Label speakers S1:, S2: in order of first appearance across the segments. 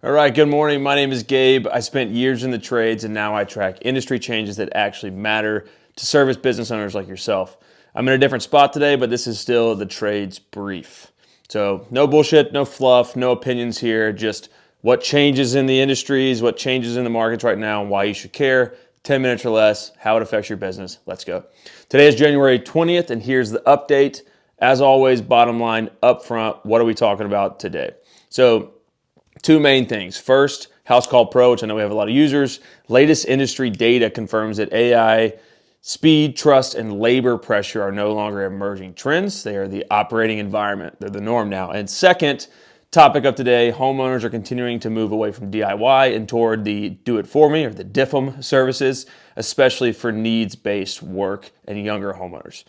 S1: All right, good morning. My name is Gabe. I spent years in the trades and now I track industry changes that actually matter to service business owners like yourself. I'm in a different spot today, but this is still the trades brief. So no bullshit, no fluff, no opinions here, just what changes in the industries, what changes in the markets right now, and why you should care. 10 minutes or less, how it affects your business. Let's go. Today is January 20th, and here's the update. As always, bottom line, up front, what are we talking about today? So two main things. First, Housecall Pro, which I know we have a lot of users. Latest industry data confirms that AI, speed, trust, and labor pressure are no longer emerging trends. They are the operating environment. They're the norm now. And second, topic of today, homeowners are continuing to move away from DIY and toward the do-it-for-me or the DIFM services, especially for needs-based work and younger homeowners.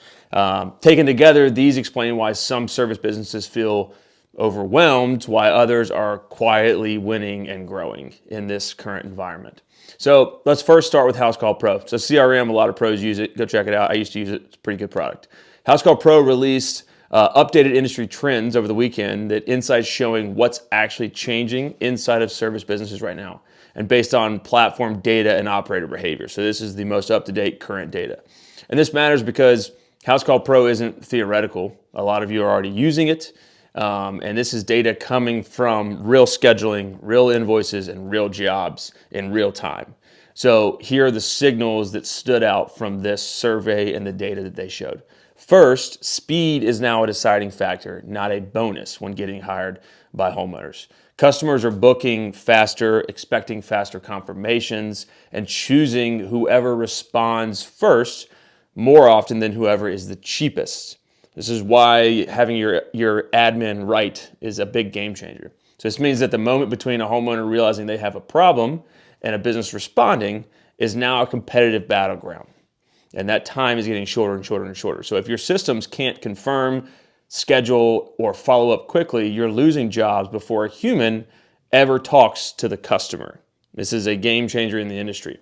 S1: Taken together, these explain why some service businesses feel overwhelmed, why others are quietly winning and growing in this current environment. So let's first start with Housecall Pro. So CRM, a lot of pros use it. Go check it out. I used to use it. It's a pretty good product. Housecall Pro released updated industry trends over the weekend, that insights showing what's actually changing inside of service businesses right now, and based on platform data and operator behavior. So this is the most up-to-date current data. And this matters because Housecall Pro isn't theoretical. A lot of you are already using it. And this is data coming from real scheduling, real invoices, and real jobs in real time. So here are the signals that stood out from this survey and the data that they showed. First, speed is now a deciding factor, not a bonus when getting hired by homeowners. Customers are booking faster, expecting faster confirmations, and choosing whoever responds first more often than whoever is the cheapest. This is why having your admin right is a big game changer. So this means that the moment between a homeowner realizing they have a problem and a business responding is now a competitive battleground. And that time is getting shorter and shorter and shorter. So if your systems can't confirm, schedule, or follow up quickly, you're losing jobs before a human ever talks to the customer. This is a game changer in the industry.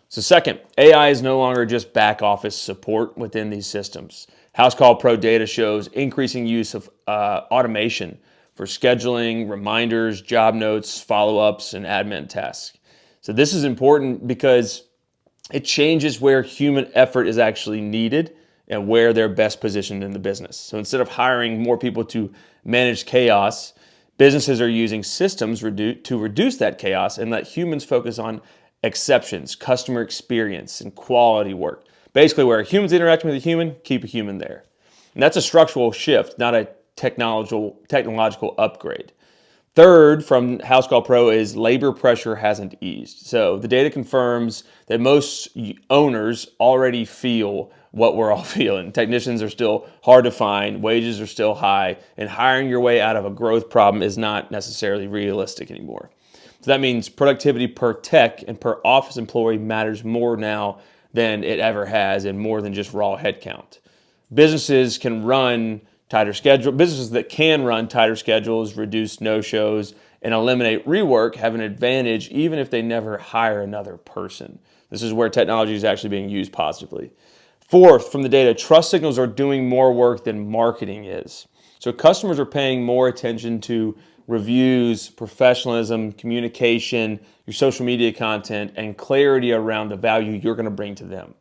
S1: So second, AI is no longer just back office support within these systems. Housecall Pro data shows increasing use of automation for scheduling, reminders, job notes, follow-ups, and admin tasks. So this is important because it changes where human effort is actually needed and where they're best positioned in the business. So instead of hiring more people to manage chaos, businesses are using systems to reduce that chaos and let humans focus on exceptions, customer experience, and quality work. Basically, where a human's interacting with a human, keep a human there. And that's a structural shift, not a technological upgrade. Third, from Housecall Pro, is labor pressure hasn't eased. So the data confirms that most owners already feel what we're all feeling. Technicians are still hard to find, wages are still high, and hiring your way out of a growth problem is not necessarily realistic anymore. So that means productivity per tech and per office employee matters more now than it ever has, and more than just raw headcount. Businesses that can run tighter schedules, reduce no-shows, and eliminate rework have an advantage even if they never hire another person. This is where technology is actually being used positively. Fourth, from the data, trust signals are doing more work than marketing is. So customers are paying more attention to reviews, professionalism, communication, your social media content, and clarity around the value you're going to bring to them.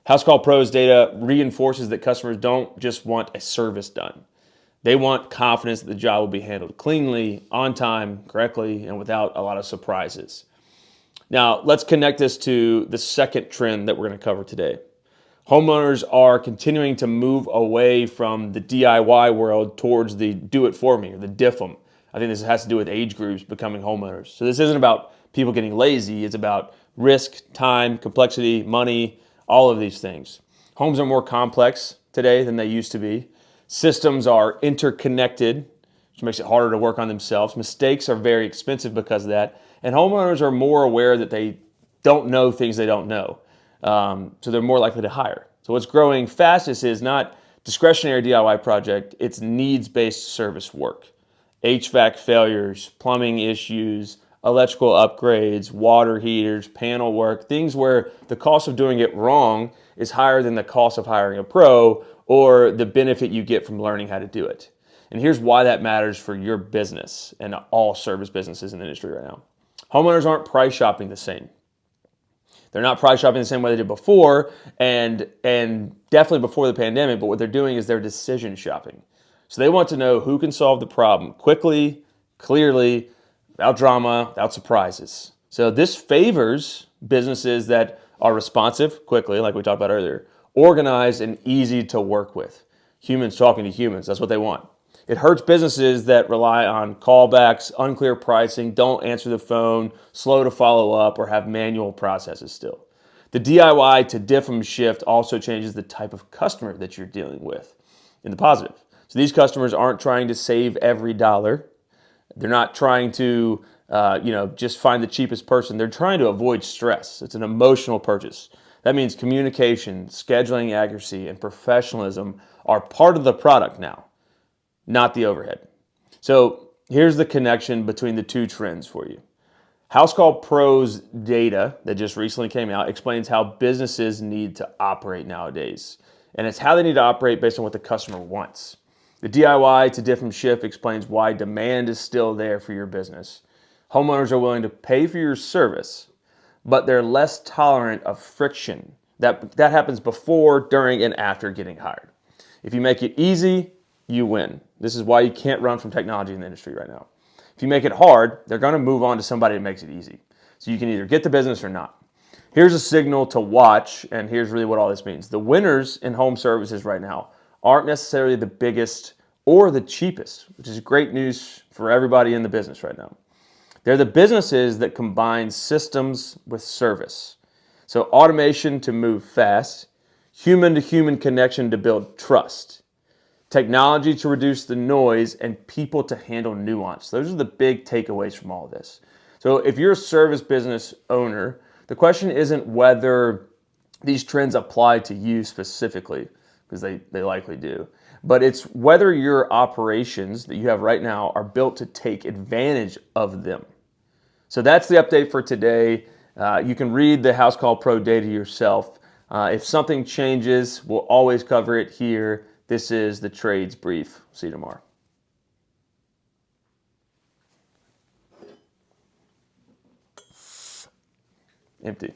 S1: Housecall Pro's data reinforces that customers don't just want a service done. They want confidence that the job will be handled cleanly, on time, correctly, and without a lot of surprises. Now, let's connect this to the second trend that we're going to cover today. Homeowners are continuing to move away from the DIY world towards the do-it-for-me or the DIFM. I think this has to do with age groups becoming homeowners. So this isn't about people getting lazy. It's about risk, time, complexity, money, all of these things. Homes are more complex today than they used to be. Systems are interconnected, which makes it harder to work on themselves. Mistakes are very expensive because of that. And homeowners are more aware that they don't know things they don't know. So they're more likely to hire. So what's growing fastest is not discretionary DIY project, it's needs-based service work. HVAC failures, plumbing issues, electrical upgrades, water heaters, panel work, things where the cost of doing it wrong is higher than the cost of hiring a pro or the benefit you get from learning how to do it. And here's why that matters for your business and all service businesses in the industry right now. Homeowners aren't price shopping the same. They're not price shopping the same way they did before, and definitely before the pandemic, but what they're doing is they're decision shopping. So they want to know who can solve the problem quickly, clearly, without drama, without surprises. So this favors businesses that are responsive quickly, like we talked about earlier, organized and easy to work with. Humans talking to humans, that's what they want. It hurts businesses that rely on callbacks, unclear pricing, don't answer the phone, slow to follow up, or have manual processes still. The DIY to DIFM shift also changes the type of customer that you're dealing with in the positive. So these customers aren't trying to save every dollar. They're not trying to just find the cheapest person. They're trying to avoid stress. It's an emotional purchase. That means communication, scheduling accuracy, and professionalism are part of the product now, not the overhead. So here's the connection between the two trends for you. Housecall Pro's data that just recently came out explains how businesses need to operate nowadays. And it's how they need to operate based on what the customer wants. The DIY to DIFM shift explains why demand is still there for your business. Homeowners are willing to pay for your service, but they're less tolerant of friction. That happens before, during, and after getting hired. If you make it easy, you win. This is why you can't run from technology in the industry right now. If you make it hard, they're going to move on to somebody that makes it easy. So you can either get the business or not. Here's a signal to watch, and here's really what all this means. The winners in home services right now aren't necessarily the biggest or the cheapest, which is great news for everybody in the business right now. They're the businesses that combine systems with service. So automation to move fast, human-to-human connection to build trust, technology to reduce the noise, and people to handle nuance. Those are the big takeaways from all of this. So if you're a service business owner, the question isn't whether these trends apply to you specifically, because they likely do, but it's whether your operations that you have right now are built to take advantage of them. So that's the update for today. You can read the Housecall Pro data yourself. If something changes, we'll always cover it here. This is the Trades Brief. See you tomorrow. Empty.